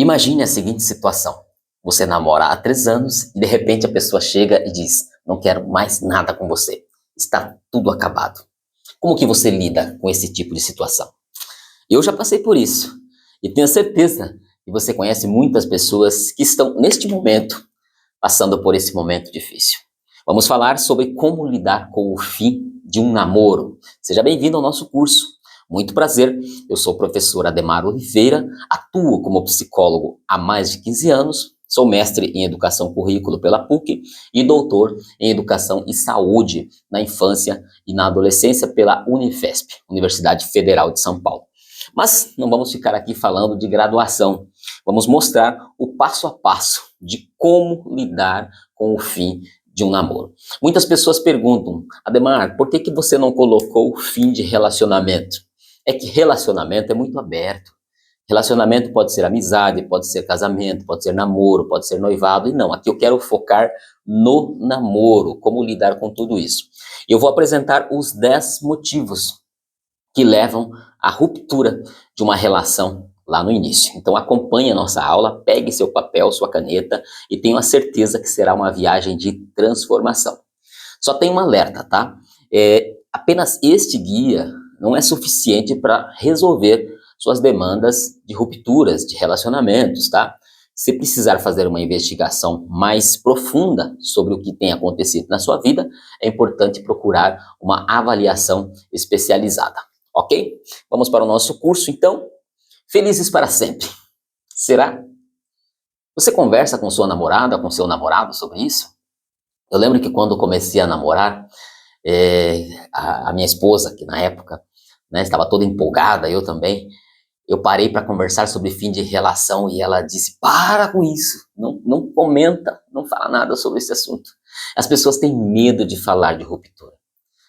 Imagine a seguinte situação. Você namora há 3 anos e de repente a pessoa chega e diz: não quero mais nada com você. Está tudo acabado. Como que você lida com esse tipo de situação? Eu já passei por isso e tenho certeza que você conhece muitas pessoas que estão neste momento passando por esse momento difícil. Vamos falar sobre como lidar com o fim de um namoro. Seja bem-vindo ao nosso curso. Muito prazer, eu sou o professor Ademar Oliveira, atuo como psicólogo há mais de 15 anos, sou mestre em Educação Currículo pela PUC e doutor em Educação e Saúde na Infância e na Adolescência pela Unifesp, Universidade Federal de São Paulo. Mas não vamos ficar aqui falando de graduação, vamos mostrar o passo a passo de como lidar com o fim de um namoro. Muitas pessoas perguntam: Ademar, por que você não colocou o fim de relacionamento? É que relacionamento é muito aberto. Relacionamento pode ser amizade, pode ser casamento, pode ser namoro, pode ser noivado. E não, aqui eu quero focar no namoro, como lidar com tudo isso. Eu vou apresentar os 10 motivos que levam à ruptura de uma relação lá no início. Então acompanhe a nossa aula, pegue seu papel, sua caneta e tenha a certeza que será uma viagem de transformação. Só tem um alerta, tá? Apenas este guia não é suficiente para resolver suas demandas de rupturas, de relacionamentos, tá? Se precisar fazer uma investigação mais profunda sobre o que tem acontecido na sua vida, é importante procurar uma avaliação especializada, ok? Vamos para o nosso curso, então. Felizes para sempre. Será? Você conversa com sua namorada, com seu namorado sobre isso? Eu lembro que quando comecei a namorar, a minha esposa, que na época, né, estava toda empolgada, eu também, eu parei para conversar sobre fim de relação e ela disse: para com isso, não comenta, não fala nada sobre esse assunto. As pessoas têm medo de falar de ruptura.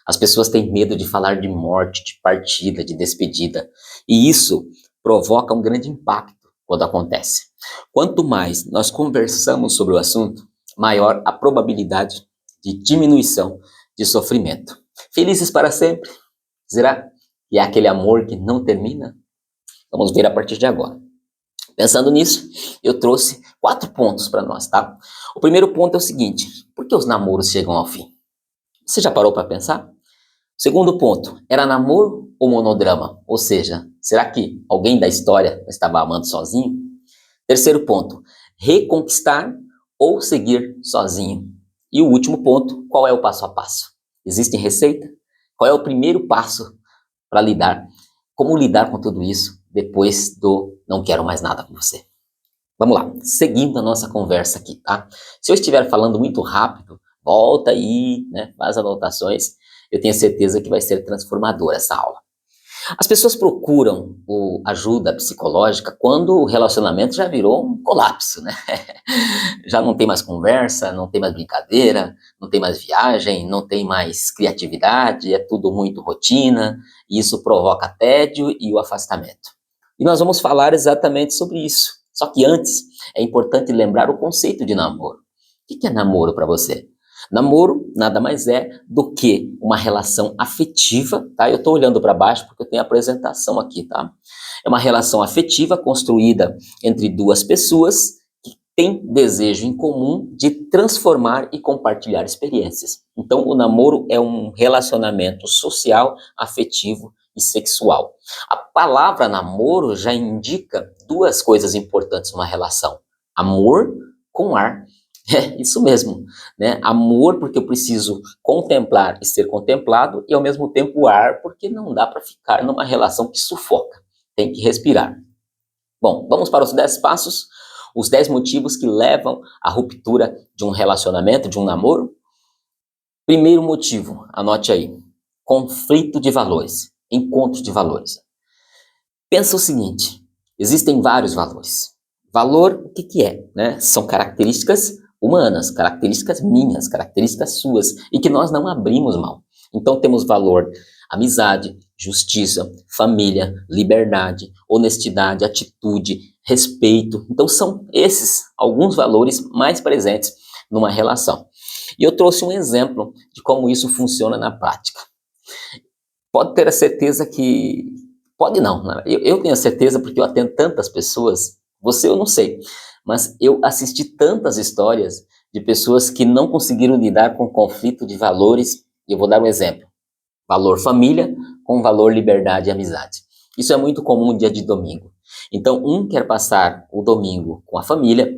As pessoas têm medo de falar de morte, de partida, de despedida. E isso provoca um grande impacto quando acontece. Quanto mais nós conversamos sobre o assunto, maior a probabilidade de diminuição de sofrimento. Felizes para sempre? Será que é aquele amor que não termina? Vamos ver a partir de agora. Pensando nisso, eu trouxe 4 pontos para nós, tá? O primeiro ponto é o seguinte: por que os namoros chegam ao fim? Você já parou para pensar? Segundo ponto, era namoro ou monodrama? Ou seja, será que alguém da história estava amando sozinho? Terceiro ponto, reconquistar ou seguir sozinho? E o último ponto, qual é o passo a passo? Existe receita? Qual é o primeiro passo para lidar? Como lidar com tudo isso depois do não quero mais nada com você? Vamos lá, seguindo a nossa conversa aqui, tá? Se eu estiver falando muito rápido, volta aí, né? Faz anotações. Eu tenho certeza que vai ser transformadora essa aula. As pessoas procuram ajuda psicológica quando o relacionamento já virou um colapso, né? Já não tem mais conversa, não tem mais brincadeira, não tem mais viagem, não tem mais criatividade, é tudo muito rotina, e isso provoca tédio e o afastamento. E nós vamos falar exatamente sobre isso. Só que antes, é importante lembrar o conceito de namoro. O que é namoro para você? Namoro nada mais é do que uma relação afetiva, tá? Eu estou olhando para baixo porque eu tenho a apresentação aqui, tá? É uma relação afetiva construída entre duas pessoas que têm desejo em comum de transformar e compartilhar experiências. Então, o namoro é um relacionamento social, afetivo e sexual. A palavra namoro já indica 2 coisas importantes numa relação: amor com ar. É isso mesmo, né? Amor porque eu preciso contemplar e ser contemplado, e ao mesmo tempo ar porque não dá para ficar numa relação que sufoca, tem que respirar. Bom, vamos para os 10 passos, os 10 motivos que levam à ruptura de um relacionamento, de um namoro. Primeiro motivo, anote aí: conflito de valores, encontro de valores. Pensa o seguinte: existem vários valores. Valor, o que é, né? São características humanas, características minhas, características suas, e que nós não abrimos mão. Então temos valor: amizade, justiça, família, liberdade, honestidade, atitude, respeito. Então são esses alguns valores mais presentes numa relação. E eu trouxe um exemplo de como isso funciona na prática. Pode ter a certeza que... Pode não, né? Eu tenho a certeza porque eu atendo tantas pessoas Você eu não sei, mas eu assisti tantas histórias de pessoas que não conseguiram lidar com conflito de valores, e eu vou dar um exemplo. Valor família com valor liberdade e amizade. Isso é muito comum no dia de domingo. Então, um quer passar o domingo com a família,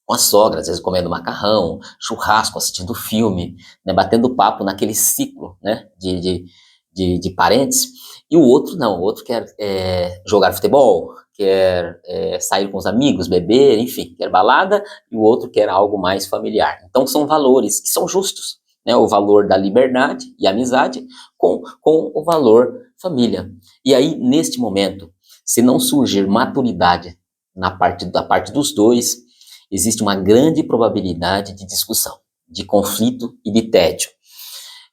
com a sogra, às vezes comendo macarrão, churrasco, assistindo filme, né, batendo papo naquele ciclo, né, de parentes, e o outro não, o outro quer jogar futebol, quer sair com os amigos, beber, enfim, quer balada, e o outro quer algo mais familiar. Então são valores que são justos, né, o valor da liberdade e amizade com o valor família. E aí, neste momento, se não surgir maturidade da parte dos dois, existe uma grande probabilidade de discussão, de conflito e de tédio.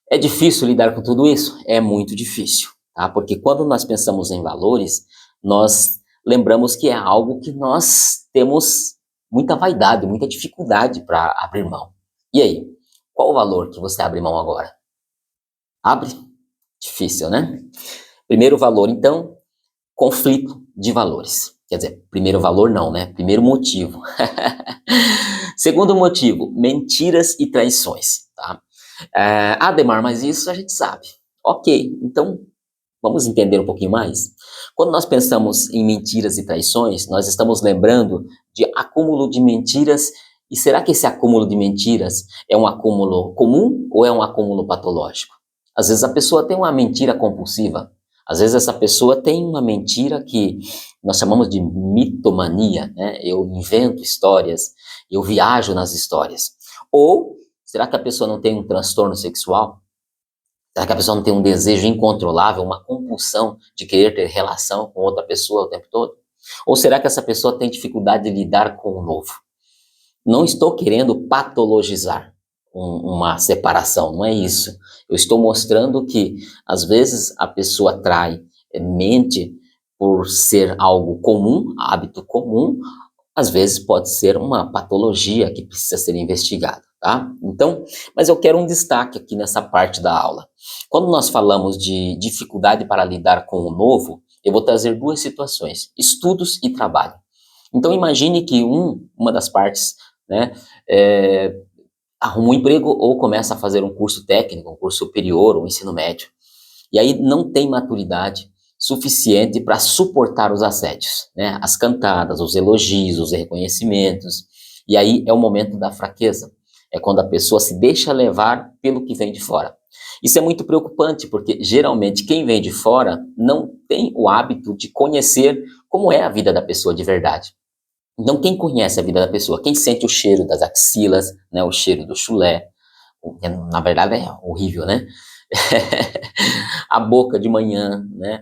É difícil lidar com tudo isso? É muito difícil, tá? Porque quando nós pensamos em valores, nós lembramos que é algo que nós temos muita vaidade, muita dificuldade para abrir mão. E aí, qual o valor que você abre mão agora? Abre? Difícil, né? Primeiro valor, então, conflito de valores. Quer dizer, primeiro valor não, né? Primeiro motivo. Segundo motivo, mentiras e traições, tá? Ademar, mas isso a gente sabe. Ok, então vamos entender um pouquinho mais? Quando nós pensamos em mentiras e traições, nós estamos lembrando de acúmulo de mentiras. E será que esse acúmulo de mentiras é um acúmulo comum ou é um acúmulo patológico? Às vezes a pessoa tem uma mentira compulsiva. Às vezes essa pessoa tem uma mentira que nós chamamos de mitomania, né? Eu invento histórias, eu viajo nas histórias. Ou será que a pessoa não tem um transtorno sexual? Será que a pessoa não tem um desejo incontrolável, uma compulsão de querer ter relação com outra pessoa o tempo todo? Ou será que essa pessoa tem dificuldade de lidar com o novo? Não estou querendo patologizar uma separação, não é isso. Eu estou mostrando que, às vezes, a pessoa trai, mente por ser algo comum, hábito comum, às vezes pode ser uma patologia que precisa ser investigada, tá? Então, mas eu quero um destaque aqui nessa parte da aula. Quando nós falamos de dificuldade para lidar com o novo, eu vou trazer duas situações, estudos e trabalho. Então, imagine que uma das partes, né, arruma um emprego ou começa a fazer um curso técnico, um curso superior, um ensino médio. E aí não tem maturidade suficiente para suportar os assédios, né? As cantadas, os elogios, os reconhecimentos. E aí é o momento da fraqueza. É quando a pessoa se deixa levar pelo que vem de fora. Isso é muito preocupante, porque geralmente quem vem de fora não tem o hábito de conhecer como é a vida da pessoa de verdade. Então, quem conhece a vida da pessoa, quem sente o cheiro das axilas, né, o cheiro do chulé, na verdade é horrível, né? A boca de manhã, né?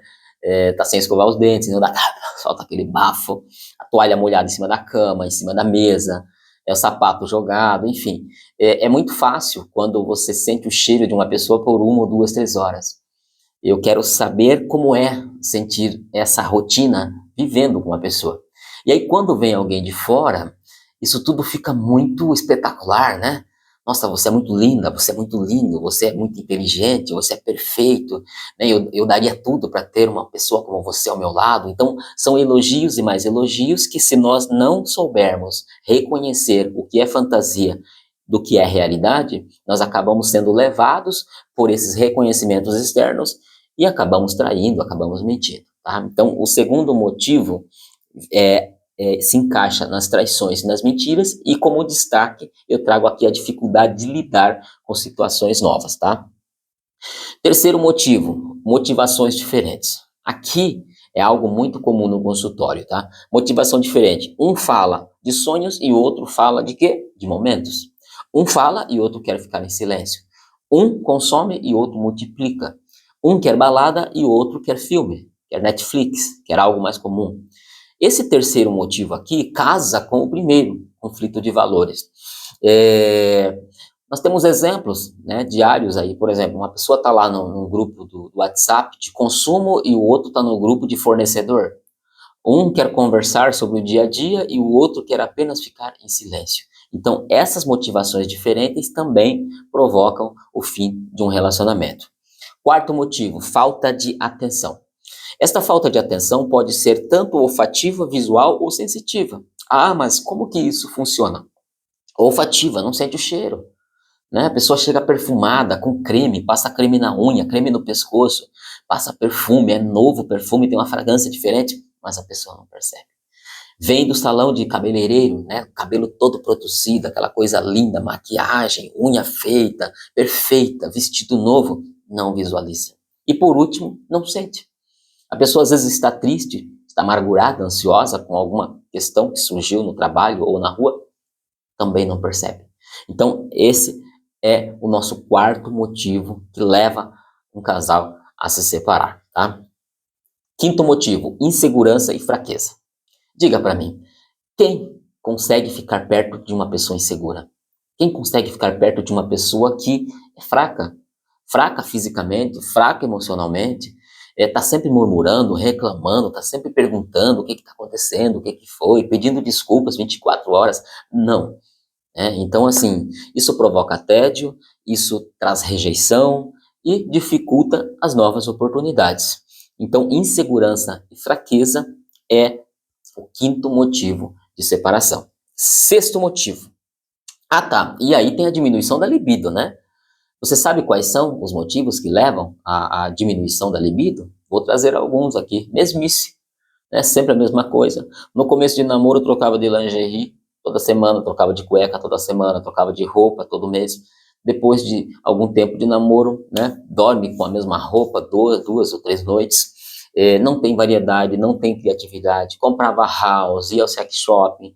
Tá sem escovar os dentes, não dá, solta aquele bafo, a toalha molhada em cima da cama, em cima da mesa, o sapato jogado, enfim. É muito fácil quando você sente o cheiro de uma pessoa por 1 ou 2, 3 horas. Eu quero saber como é sentir essa rotina vivendo com uma pessoa. E aí, quando vem alguém de fora, isso tudo fica muito espetacular, né? Nossa, você é muito linda, você é muito lindo, você é muito inteligente, você é perfeito, né? Eu daria tudo para ter uma pessoa como você ao meu lado. Então, são elogios e mais elogios que, se nós não soubermos reconhecer o que é fantasia do que é realidade, nós acabamos sendo levados por esses reconhecimentos externos e acabamos traindo, acabamos mentindo, tá? Então, o segundo motivo se encaixa nas traições e nas mentiras, e como destaque, eu trago aqui a dificuldade de lidar com situações novas, tá? Terceiro motivo, motivações diferentes. Aqui é algo muito comum no consultório, tá? Motivação diferente. Um fala de sonhos e o outro fala de quê? De momentos. Um fala e o outro quer ficar em silêncio. Um consome e o outro multiplica. Um quer balada e o outro quer filme, quer Netflix, quer algo mais comum. Esse terceiro motivo aqui casa com o primeiro, conflito de valores. Nós temos exemplos, né, diários aí, por exemplo, uma pessoa está lá no grupo do WhatsApp de consumo e o outro está no grupo de fornecedor. Um quer conversar sobre o dia a dia e o outro quer apenas ficar em silêncio. Então, essas motivações diferentes também provocam o fim de um relacionamento. Quarto motivo, falta de atenção. Esta falta de atenção pode ser tanto olfativa, visual ou sensitiva. Ah, mas como que isso funciona? Olfativa, não sente o cheiro, né? A pessoa chega perfumada, com creme, passa creme na unha, creme no pescoço, passa perfume, é novo perfume, tem uma fragrância diferente, mas a pessoa não percebe. Vem do salão de cabeleireiro, né? Cabelo todo produzido, aquela coisa linda, maquiagem, unha feita, perfeita, vestido novo, não visualiza. E por último, não sente. A pessoa às vezes está triste, está amargurada, ansiosa com alguma questão que surgiu no trabalho ou na rua, também não percebe. Então, esse é o nosso quarto motivo que leva um casal a se separar, tá? Quinto motivo, insegurança e fraqueza. Diga para mim, quem consegue ficar perto de uma pessoa insegura? Quem consegue ficar perto de uma pessoa que é fraca? Fraca fisicamente, fraca emocionalmente, tá sempre murmurando, reclamando, tá sempre perguntando o que está acontecendo, o que foi, pedindo desculpas 24 horas. Não. Então, assim, isso provoca tédio, isso traz rejeição e dificulta as novas oportunidades. Então, insegurança e fraqueza é o quinto motivo de separação. Sexto motivo. Ah, tá. E aí tem a diminuição da libido, né? Você sabe quais são os motivos que levam à diminuição da libido? Vou trazer alguns aqui. Mesmice, né? Sempre a mesma coisa. No começo de namoro, eu trocava de lingerie toda semana, trocava de cueca toda semana, trocava de roupa todo mês. Depois de algum tempo de namoro, né? Dorme com a mesma roupa duas ou três noites. Não tem variedade, não tem criatividade. Comprava house, ia ao sex shopping,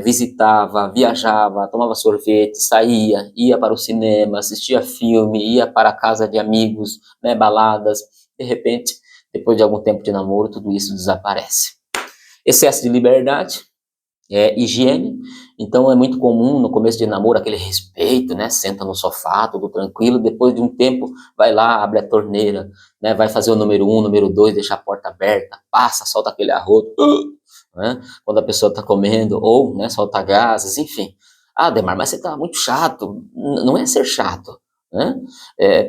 visitava, viajava, tomava sorvete, saía, ia para o cinema, assistia filme, ia para a casa de amigos, né, baladas. De repente, depois de algum tempo de namoro, tudo isso desaparece. Excesso de liberdade, higiene. Então é muito comum no começo de namoro aquele respeito, né? Senta no sofá, tudo tranquilo. Depois de um tempo, vai lá, abre a torneira, né? Vai fazer o número 1, número 2, deixa a porta aberta, passa, solta aquele arroto, né? Quando a pessoa está comendo, ou, né, solta gases, enfim. Ah, Ademar, mas você está muito chato. Não é ser chato, né?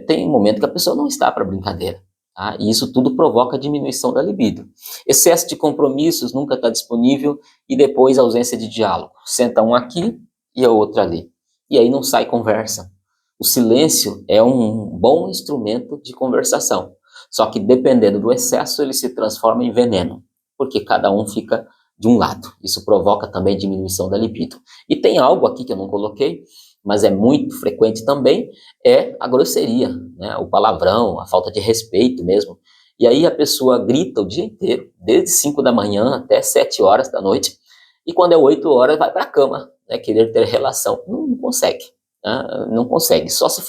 Tem um momento que a pessoa não está para brincadeira. Tá? E isso tudo provoca diminuição da libido. Excesso de compromissos, nunca está disponível, e depois ausência de diálogo. Senta um aqui e a outra ali. E aí não sai conversa. O silêncio é um bom instrumento de conversação. Só que dependendo do excesso, ele se transforma em veneno, porque cada um fica de um lado. Isso provoca também diminuição da libido. E tem algo aqui que eu não coloquei, mas é muito frequente também, é a grosseria, né? O palavrão, a falta de respeito mesmo. E aí a pessoa grita o dia inteiro, desde 5 da manhã até 7 horas da noite, e quando é 8 horas vai para a cama, né? Querer ter relação. Não consegue, né? Não consegue, só se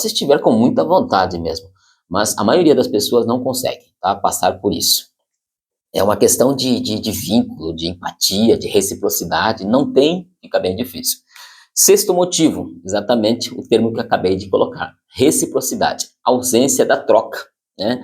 estiver com muita vontade mesmo. Mas a maioria das pessoas não consegue, tá? Passar por isso. É uma questão de vínculo, de empatia, de reciprocidade. Não tem, fica bem difícil. Sexto motivo, exatamente o termo que eu acabei de colocar, reciprocidade, ausência da troca, né?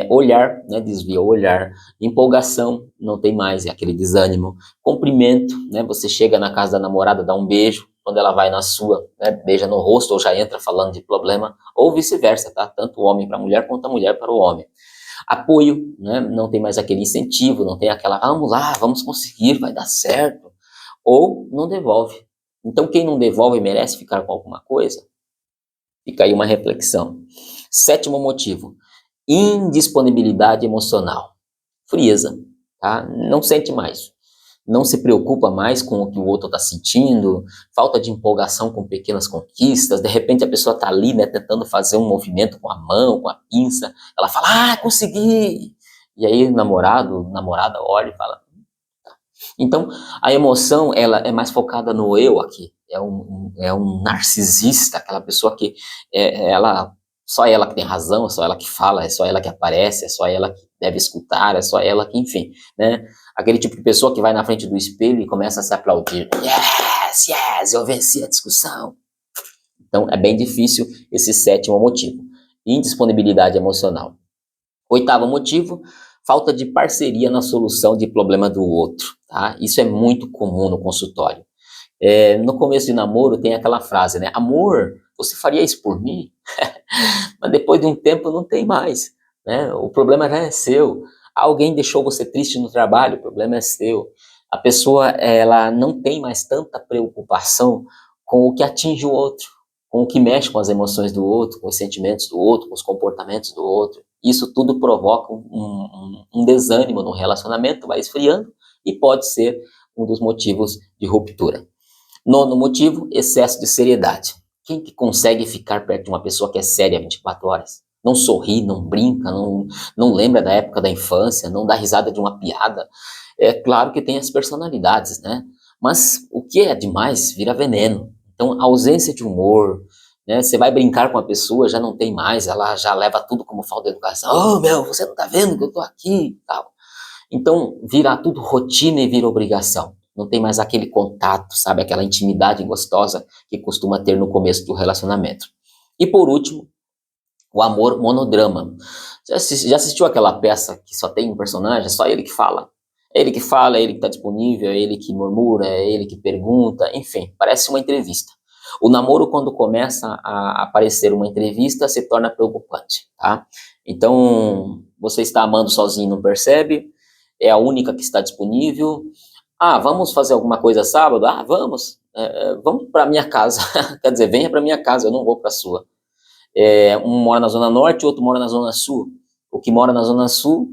Olhar, né? Desvia o olhar, empolgação, não tem mais, é aquele desânimo, cumprimento, né? Você chega na casa da namorada, dá um beijo, quando ela vai na sua, né? Beija no rosto ou já entra falando de problema, ou vice-versa, tá? Tanto o homem para a mulher quanto a mulher para o homem. Apoio, né? Não tem mais aquele incentivo, não tem aquela, vamos lá, vamos conseguir, vai dar certo, ou não devolve. Então, quem não devolve merece ficar com alguma coisa? Fica aí uma reflexão. Sétimo motivo, indisponibilidade emocional. Frieza, tá? Não sente mais. Não se preocupa mais com o que o outro está sentindo, falta de empolgação com pequenas conquistas. De repente a pessoa está ali, né, tentando fazer um movimento com a mão, com a pinça. Ela fala, consegui! E aí o namorada olha e fala, então, a emoção, ela é mais focada no eu aqui. É um narcisista, aquela pessoa que só ela que tem razão, é só ela que fala, é só ela que aparece, é só ela que deve escutar, é só ela que, enfim, né? Aquele tipo de pessoa que vai na frente do espelho e começa a se aplaudir. Yes, yes, eu venci a discussão. Então, é bem difícil esse sétimo motivo. Indisponibilidade emocional. Oitavo motivo, falta de parceria na solução de problema do outro, tá? Isso é muito comum no consultório. No começo de namoro tem aquela frase, né? Amor, você faria isso por mim? Mas depois de um tempo não tem mais. né? O problema já é seu. Alguém deixou você triste no trabalho, o problema é seu. A pessoa, ela não tem mais tanta preocupação com o que atinge o outro, com o que mexe com as emoções do outro, com os sentimentos do outro, com os comportamentos do outro. Isso tudo provoca um desânimo no relacionamento, vai esfriando e pode ser um dos motivos de ruptura. Nono motivo, excesso de seriedade. Quem que consegue ficar perto de uma pessoa que é séria 24 horas? Não sorri, não brinca, não lembra da época da infância, não dá risada de uma piada. É claro que tem as personalidades, né? Mas o que é demais vira veneno. Então, a ausência de humor, né? Você vai brincar com a pessoa, já não tem mais, ela já leva tudo como falta de educação. Oh, meu, você não tá vendo que eu tô aqui e tal. Então, vira tudo rotina e vira obrigação. Não tem mais aquele contato, sabe? Aquela intimidade gostosa que costuma ter no começo do relacionamento. E por último, o amor monodrama. Já assistiu aquela peça que só tem um personagem, só ele que fala? É ele que fala, é ele que está disponível, é ele que murmura, é ele que pergunta, enfim, parece uma entrevista. O namoro, quando começa a aparecer uma entrevista, se torna preocupante, tá? Então, você está amando sozinho, não percebe? É a única que está disponível. Ah, vamos fazer alguma coisa sábado? Ah, vamos. Vamos para minha casa. Quer dizer, venha para minha casa, eu não vou para a sua. Um mora na Zona Norte, o outro mora na Zona Sul. O que mora na Zona Sul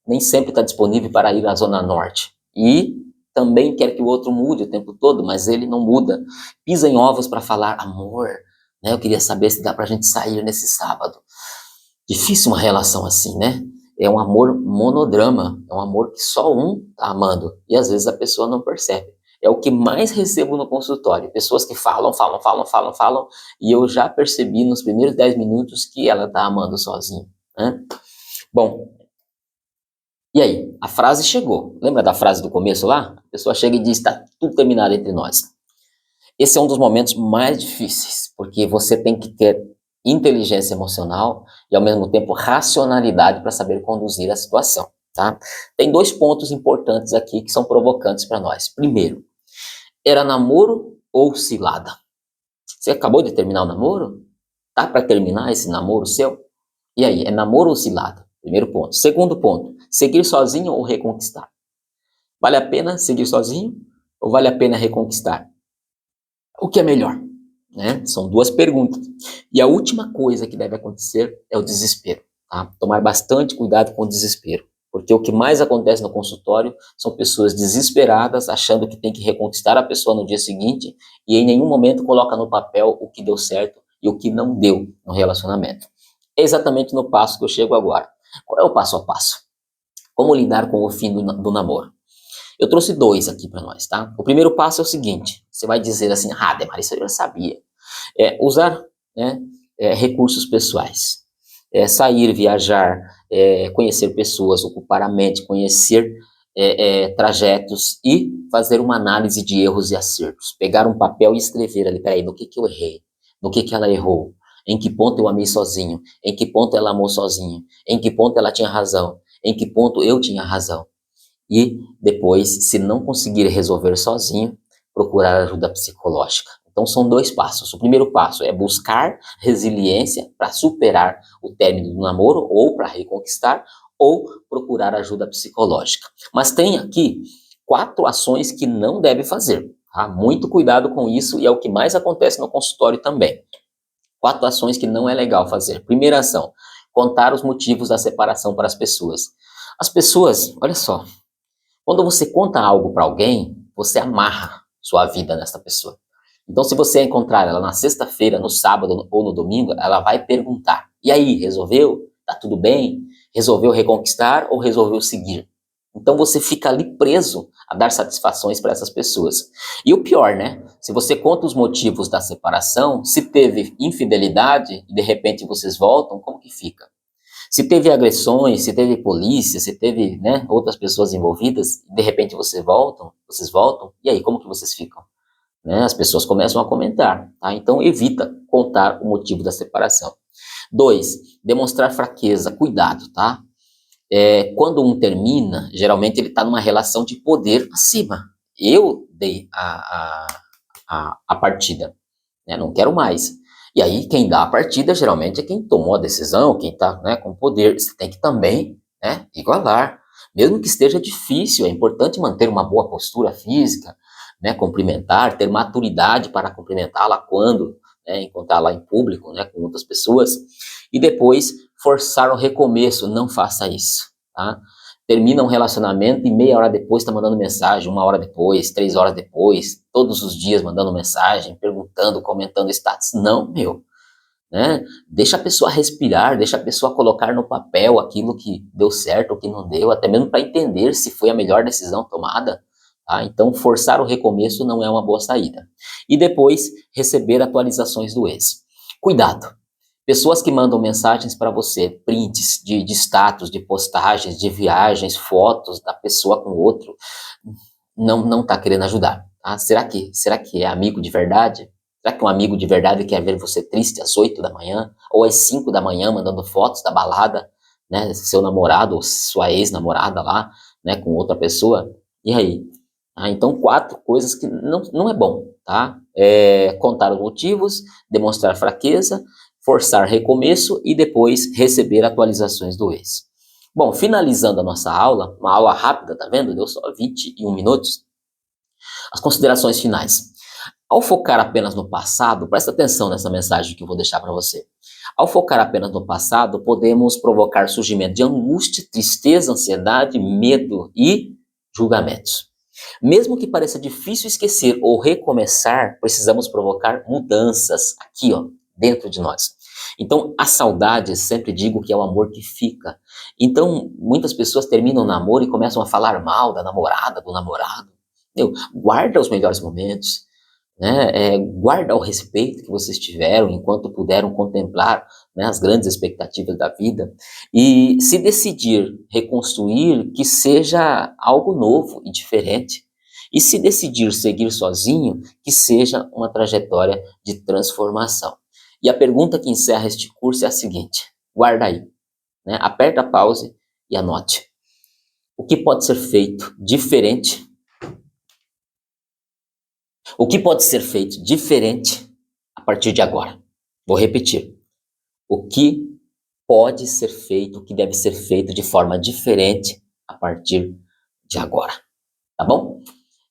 nem sempre está disponível para ir à Zona Norte. E também quer que o outro mude o tempo todo, mas ele não muda. Pisa em ovos para falar, amor, né? Eu queria saber se dá para a gente sair nesse sábado. Difícil uma relação assim, né? É um amor monodrama, é um amor que só um tá amando. E às vezes a pessoa não percebe. É o que mais recebo no consultório. Pessoas que falam, e eu já percebi nos primeiros 10 minutos que ela tá amando sozinha, né? Bom, e aí? A frase chegou. Lembra da frase do começo lá? A pessoa chega e diz, tá tudo terminado entre nós. Esse é um dos momentos mais difíceis, porque você tem que ter inteligência emocional e, ao mesmo tempo, racionalidade para saber conduzir a situação, tá? Tem dois pontos importantes aqui que são provocantes para nós. Primeiro, era namoro ou cilada? Você acabou de terminar o namoro? Tá para terminar esse namoro seu? E aí, é namoro ou cilada? Primeiro ponto. Segundo ponto, seguir sozinho ou reconquistar? Vale a pena seguir sozinho ou vale a pena reconquistar? O que é melhor? Né? São duas perguntas. E a última coisa que deve acontecer é o desespero. Tá? Tomar bastante cuidado com o desespero. Porque o que mais acontece no consultório são pessoas desesperadas, achando que tem que reconquistar a pessoa no dia seguinte e em nenhum momento coloca no papel o que deu certo e o que não deu no relacionamento. É exatamente no passo que eu chego agora. Qual é o passo a passo? Como lidar com o fim do namoro? Eu trouxe dois aqui para nós, tá? O primeiro passo é o seguinte, você vai dizer assim, Demar, isso eu já sabia. Usar, né, recursos pessoais. Sair, viajar, conhecer pessoas, ocupar a mente, conhecer trajetos e fazer uma análise de erros e acertos. Pegar um papel e escrever ali, peraí, no que eu errei? No que ela errou? Em que ponto eu amei sozinho? Em que ponto ela amou sozinho? Em que ponto ela tinha razão? Em que ponto eu tinha razão? E depois, se não conseguir resolver sozinho, procurar ajuda psicológica. Então são dois passos. O primeiro passo é buscar resiliência para superar o término do namoro ou para reconquistar, ou procurar ajuda psicológica. Mas tem aqui 4 ações que não deve fazer. Tá? Muito cuidado com isso e é o que mais acontece no consultório também. 4 ações que não é legal fazer. Primeira ação, contar os motivos da separação para as pessoas. As pessoas, olha só, quando você conta algo para alguém, você amarra sua vida nessa pessoa. Então, se você encontrar ela na sexta-feira, no sábado ou no domingo, ela vai perguntar: e aí, resolveu? Tá tudo bem? Resolveu reconquistar ou resolveu seguir? Então, você fica ali preso a dar satisfações para essas pessoas. E o pior, né? Se você conta os motivos da separação, se teve infidelidade e de repente vocês voltam, como que fica? Se teve agressões, se teve polícia, se teve, né, outras pessoas envolvidas, de repente vocês voltam, e aí, como que vocês ficam? Né? As pessoas começam a comentar, tá? Então evita contar o motivo da separação. 2, demonstrar fraqueza, cuidado, tá? Quando um termina, geralmente ele está numa relação de poder acima. Eu dei a partida, né? Não quero mais. E aí, quem dá a partida geralmente é quem tomou a decisão, quem está, né, com poder. Você tem que também, né, igualar. Mesmo que esteja difícil, é importante manter uma boa postura física, né, cumprimentar, ter maturidade para cumprimentá-la quando, né, encontrá-la em público, né, com outras pessoas. E depois, forçar o recomeço. Não faça isso, tá? Termina um relacionamento e meia hora depois está mandando mensagem, 1 hora depois, 3 horas depois, todos os dias mandando mensagem, perguntando, comentando status. Não, meu, né? Deixa a pessoa respirar, deixa a pessoa colocar no papel aquilo que deu certo, o que não deu, até mesmo para entender se foi a melhor decisão tomada. Tá? Então, forçar o recomeço não é uma boa saída. E depois, receber atualizações do ex. Cuidado! Pessoas que mandam mensagens para você, prints de status, de postagens, de viagens, fotos da pessoa com o outro, não tá querendo ajudar. Tá? Será que é amigo de verdade? Será que um amigo de verdade quer ver você triste às 8 da manhã? Ou às 5 da manhã mandando fotos da balada, né? Seu namorado ou sua ex-namorada lá, né? Com outra pessoa? E aí? Então, 4 coisas que não é bom, tá? Contar os motivos, demonstrar fraqueza, forçar recomeço e depois receber atualizações do ex. Bom, finalizando a nossa aula, uma aula rápida, tá vendo? Deu só 21 minutos. As considerações finais. Ao focar apenas no passado, presta atenção nessa mensagem que eu vou deixar para você. Ao focar apenas no passado, podemos provocar surgimento de angústia, tristeza, ansiedade, medo e julgamentos. Mesmo que pareça difícil esquecer ou recomeçar, precisamos provocar mudanças aqui, ó, dentro de nós. Então, a saudade, sempre digo que é o amor que fica. Então, muitas pessoas terminam o namoro e começam a falar mal da namorada, do namorado. Meu, guarda os melhores momentos, né? Guarda o respeito que vocês tiveram enquanto puderam contemplar, né, as grandes expectativas da vida, e se decidir reconstruir, que seja algo novo e diferente. E se decidir seguir sozinho, que seja uma trajetória de transformação. E a pergunta que encerra este curso é a seguinte: guarda aí, né? Aperta a pause e anote. O que pode ser feito diferente? O que pode ser feito diferente a partir de agora? Vou repetir. O que pode ser feito, o que deve ser feito de forma diferente a partir de agora, tá bom?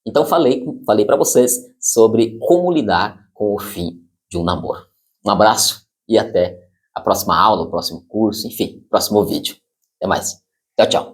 Então falei para vocês sobre como lidar com o fim de um namoro. Um abraço e até a próxima aula, o próximo curso, enfim, próximo vídeo. Até mais. Tchau, tchau.